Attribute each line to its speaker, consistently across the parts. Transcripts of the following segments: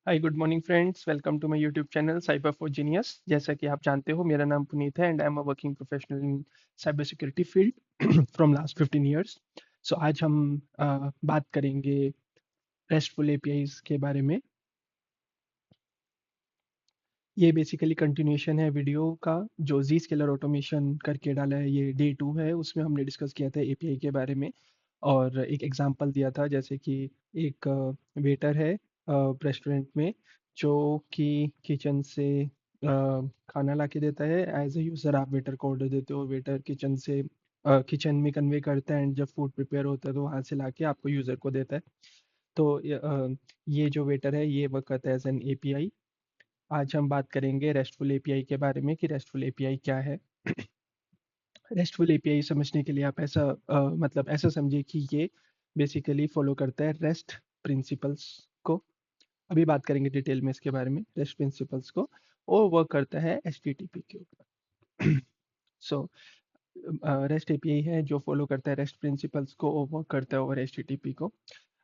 Speaker 1: Hi good morning friends, welcome to my YouTube channel cyber for genius. जैसा कि आप जानते हो, मेरा नाम पुनीत है and I am a working professional in cyber security field from last 15 years. So आज हम बात करेंगे रेस्टफुल एपीआईज के बारे में। ये बेसिकली कंटिन्यूएशन है वीडियो का जो जी स्केलर ऑटोमेशन करके डाला है। ये डे 2 है, उसमें हमने डिस्कस किया था एपीआई के बारे में और एक एग्जांपल दिया था, जैसे कि एक वेटर है रेस्टोरेंट में जो कि किचन से खाना ला के देता है। एज ए यूज़र आप वेटर को ऑर्डर देते हो, वेटर किचन से किचन में कन्वे करता है एंड जब फूड प्रिपेयर होता है तो वहाँ से ला के आपको यूज़र को देता है। तो ये जो वेटर है ये वर्क करता है एज एन एपीआई। आज हम बात करेंगे रेस्टफुल एपीआई के बारे में कि रेस्टफुल एपीआई क्या है। रेस्टफुल एपीआई समझने के लिए आप मतलब ऐसा समझिए कि ये बेसिकली फॉलो करता है रेस्ट प्रिंसिपल्स को। अभी बात करेंगे डिटेल में इसके बारे में, रेस्ट प्रिंसिपल्स को। और वर्क करता है एचटीटीपी के ऊपर। सो रेस्ट एपीआई है जो फॉलो करता है रेस्ट प्रिंसिपल्स को और वर्क करता है ओवर एचटीटीपी को।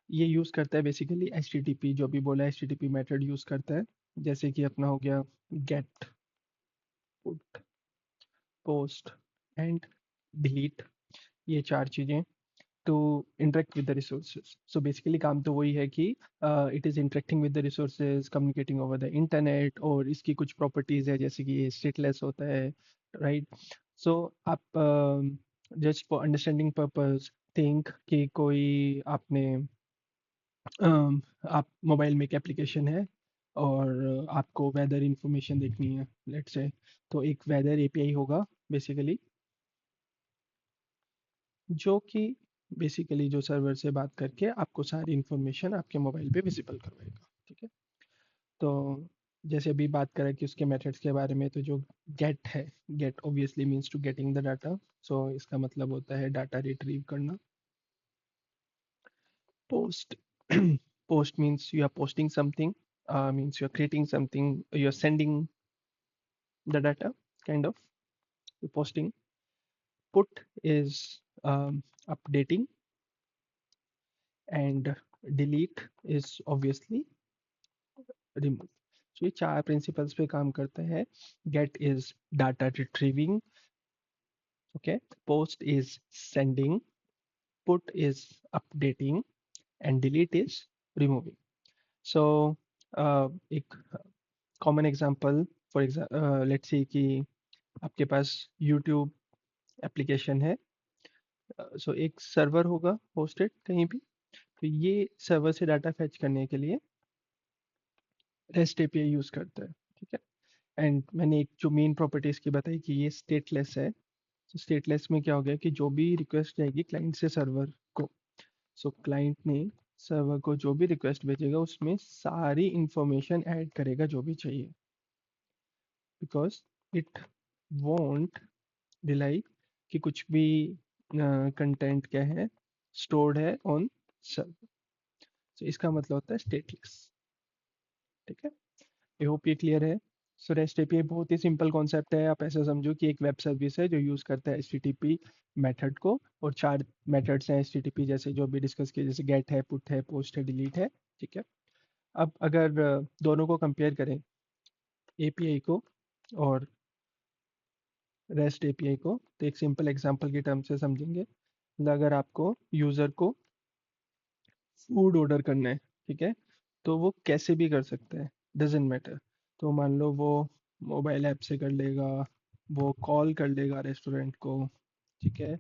Speaker 1: ये यूज़ करता है बेसिकली एचटीटीपी, जो भी बोला एचटीटीपी मेथड यूज़ करता है। जैसे कि अपना हो गया get, put, post and delete, ये चार चीज़ें to interact with the resources. So basically काम तो वही है कि it is interacting with the resources, communicating over the internet. और इसकी कुछ प्रॉपर्टीज़ है जैसे कि ये स्टेटलेस होता है, राइट। सो आप just for understanding purpose think कि कोई आपने आप मोबाइल में एक एप्लीकेशन है और आपको वेदर इंफॉर्मेशन देखनी है, लेट्स से। तो एक वेदर एपीआई होगा बेसिकली, जो कि बेसिकली जो सर्वर से बात करके आपको सारी इंफॉर्मेशन आपके मोबाइल पे विजिबल करवाएगा, ठीक है। तो जैसे अभी बात करें कि उसके मेथड्स के बारे में, तो जो गेट है, get obviously means to getting the data. So इसका मतलब होता है डाटा रिट्रीव करना। Post, post means you are posting something, means you're creating something, you're sending the data, kind of, you're posting. Put is updating, and delete is obviously remove. So ये चार principles पे काम करते हैं। Get is data retrieving, okay, post is sending, put is updating and delete is removing. So एक common example, for example let's see कि आपके पास YouTube application है। सो एक सर्वर होगा होस्टेड कहीं भी, तो ये सर्वर से डाटा फैच करने के लिए रेस्ट एपीआई यूज करता है, ठीक है। एंड मैंने एक जो मेन प्रॉपर्टीज की बताई कि ये स्टेटलेस है। तो स्टेटलेस में क्या हो गया कि जो भी रिक्वेस्ट जाएगी क्लाइंट से सर्वर को, सो क्लाइंट ने सर्वर को जो भी रिक्वेस्ट भेजेगा उसमें सारी इंफॉर्मेशन ऐड करेगा जो भी चाहिए, बिकॉज इट वॉन्ट रिलाई कि कुछ भी कंटेंट क्या है स्टोर्ड है ऑन सर्वर। तो इसका मतलब होता है स्टेटलेस, ठीक है। आई होप ये क्लियर है। सो रेस्ट एपीआई बहुत ही सिंपल कॉन्सेप्ट है। आप ऐसा समझो कि एक वेब सर्विस है जो यूज़ करता है एचटीटीपी मेथड को, और चार मेथड्स हैं एचटीटीपी जैसे जो भी डिस्कस किए, जैसे गेट है, पुट है, पोस्ट है, डिलीट है, ठीक है। अब अगर दोनों को कंपेयर करें, एपीआई को और रेस्ट एपीआई को, तो एक सिंपल एग्जांपल के टर्म से समझेंगे। मतलब अगर आपको यूज़र को फूड ऑर्डर करना है, ठीक है, तो वो कैसे भी कर सकता है, डजेंट मैटर। तो मान लो वो मोबाइल ऐप से कर लेगा, वो कॉल कर लेगा रेस्टोरेंट को, ठीक है,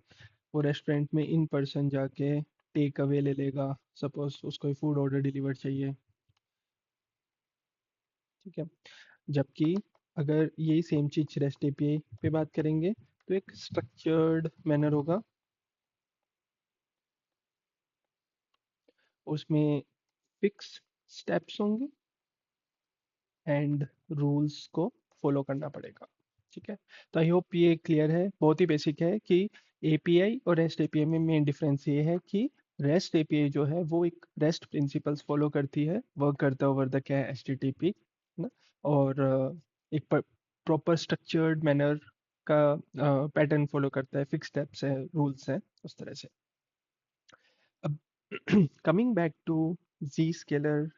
Speaker 1: वो रेस्टोरेंट में इन पर्सन जाके टेक अवे ले लेगा, सपोज उसको फूड ऑर्डर डिलीवर चाहिए, ठीक है। जबकि अगर यही सेम चीज रेस्ट एपीआई पे बात करेंगे तो एक स्ट्रक्चर्ड मैनर होगा, उसमें फिक्स स्टेप्स होंगे एंड रूल्स को फॉलो करना पड़ेगा, ठीक है। तो आई होप ये क्लियर है। बहुत ही बेसिक है कि एपीआई और रेस्ट एपीआई में मेन डिफरेंस ये है कि रेस्ट एपीआई जो है वो एक रेस्ट प्रिंसिपल्स फॉलो करती है, वर्क करता है ओवर द क्या एचटीटीपी ना, और एक प्रॉपर स्ट्रक्चर्ड मैनर का पैटर्न फॉलो करता है, फिक्स स्टेप्स है, रूल्स हैं, उस तरह से। अब coming back to G Scaler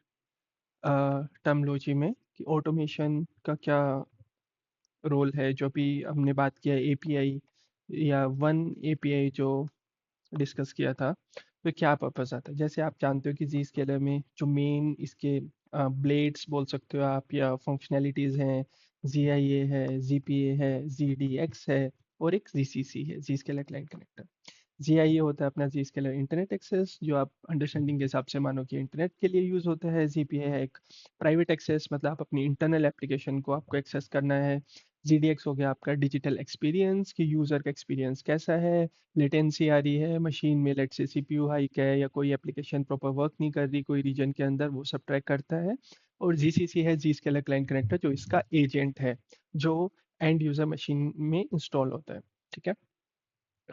Speaker 1: terminology में कि ऑटोमेशन का क्या रोल है। जो भी हमने बात किया एपीआई या वन एपीआई जो डिस्कस किया था, तो क्या पर्पस आता है। जैसे आप जानते हो कि जी स्केलर में जो मेन इसके ब्लेड्स बोल सकते हो आप या फंक्शनैलिटीज़ हैं, जी आई ए है, जी पी ए है, जी डी एक्स है और एक जी सी सी है, जी scalar client connector. Ji I ए होता है अपना जी स्केलर इंटरनेट एक्सेस, जो आप अंडरस्टैंडिंग के हिसाब से मानो कि इंटरनेट के लिए यूज़ होता है। जी पी ए है एक प्राइवेट एक्सेस, मतलब आप अपनी इंटरनल एप्लीकेशन को आपको एक्सेस करना है। जी डी एक्स हो गया आपका डिजिटल एक्सपीरियंस, कि यूज़र का एक्सपीरियंस कैसा है, लेटेंसी आ रही है मशीन में, लेट से सीपीयू हाइक है या कोई एप्लीकेशन प्रॉपर वर्क नहीं कर रही कोई रीजन के अंदर, वो सब ट्रैक करता है। और जीसीसी है जी स्केलर क्लाइंट कनेक्टर, जो इसका एजेंट है, जो एंड यूजर मशीन में इंस्टॉल होता है। ठीक है।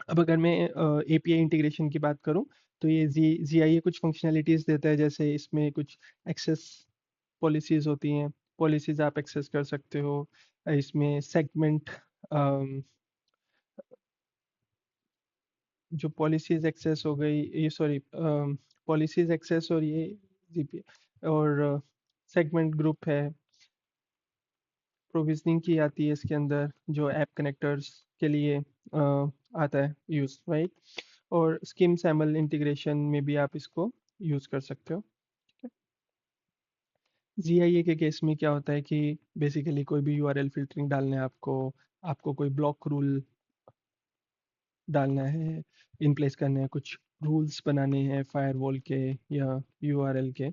Speaker 1: अब अगर मैं एपीआई इंटीग्रेशन की बात करूं, तो ये जी आई ए कुछ फंक्शनैलिटीज देता है। जैसे इसमें कुछ एक्सेस पॉलिसीज होती हैं, पॉलिसीज आप एक्सेस कर सकते हो। इसमें सेगमेंट, जो पॉलिसीज एक्सेस हो गई, ये सॉरी, पॉलिसीज एक्सेस और ये जीपी और सेगमेंट ग्रुप है, प्रोविजनिंग की आती है इसके अंदर, जो ऐप कनेक्टर्स के लिए आता है यूज, राइट। और स्किम सैमल इंटीग्रेशन में भी आप इसको यूज कर सकते हो। जीआईए के केस में क्या होता है कि बेसिकली कोई भी यूआरएल फिल्टरिंग डालना है आपको, आपको कोई ब्लॉक रूल डालना है, इन प्लेस करने हैं, कुछ रूल्स बनाने हैं फायरवॉल के या यूआरएल के।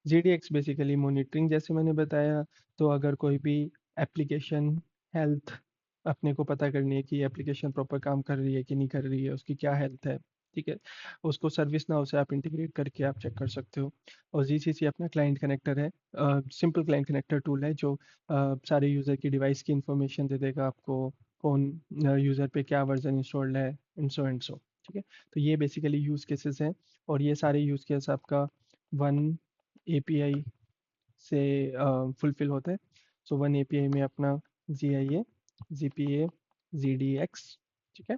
Speaker 1: जीडीएक्स बेसिकली मॉनिटरिंग, जैसे मैंने बताया। तो अगर कोई भी एप्लीकेशन हेल्थ अपने को पता करनी है कि एप्लीकेशन प्रॉपर काम कर रही है कि नहीं कर रही है, उसकी क्या हेल्थ है, ठीक है, उसको सर्विस नाउ से आप इंटीग्रेट करके आप चेक कर सकते हो। और जीसीसी अपना क्लाइंट कनेक्टर है, सिंपल क्लाइंट कनेक्टर टूल है, जो सारे यूज़र की डिवाइस की इंफॉर्मेशन दे देगा आपको, कौन यूज़र पे क्या वर्जन इंस्टॉल्ड है, एंड सो। ठीक है। तो ये बेसिकली यूज़ केसेस हैं, और ये सारे यूज़ केस आपका वन एपीआई से फुलफिल होता है। सो वन एपीआई में अपना G I A, G P A, G D X, ठीक है,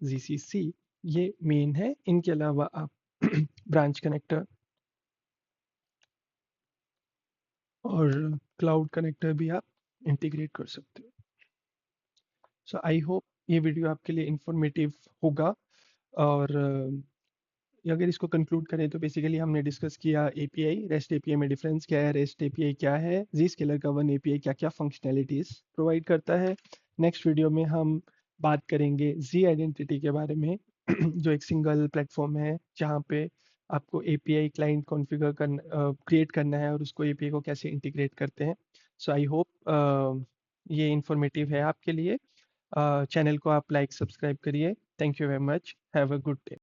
Speaker 1: जी सी सी, ये मेन है। इनके अलावा आप ब्रांच कनेक्टर और क्लाउड कनेक्टर भी आप इंटीग्रेट कर सकते हो। सो आई होप ये वीडियो आपके लिए इंफॉर्मेटिव होगा। और अगर इसको कंक्लूड करें, तो बेसिकली हमने डिस्कस किया एपीआई, रेस्ट एपीआई में डिफरेंस क्या है, रेस्ट एपीआई क्या है, जी स्केलर का वन एपीआई क्या क्या फंक्शनैलिटीज प्रोवाइड करता है। नेक्स्ट वीडियो में हम बात करेंगे जी आइडेंटिटी के बारे में जो एक सिंगल प्लेटफॉर्म है, जहाँ पे आपको एपीआई क्लाइंट कॉन्फ़िगर करना, क्रिएट करना है, और उसको एपीआई को कैसे इंटीग्रेट करते हैं। सो आई होप ये इंफॉर्मेटिव है आपके लिए। चैनल को आप लाइक सब्सक्राइब करिए। Thank you very much, have a good day.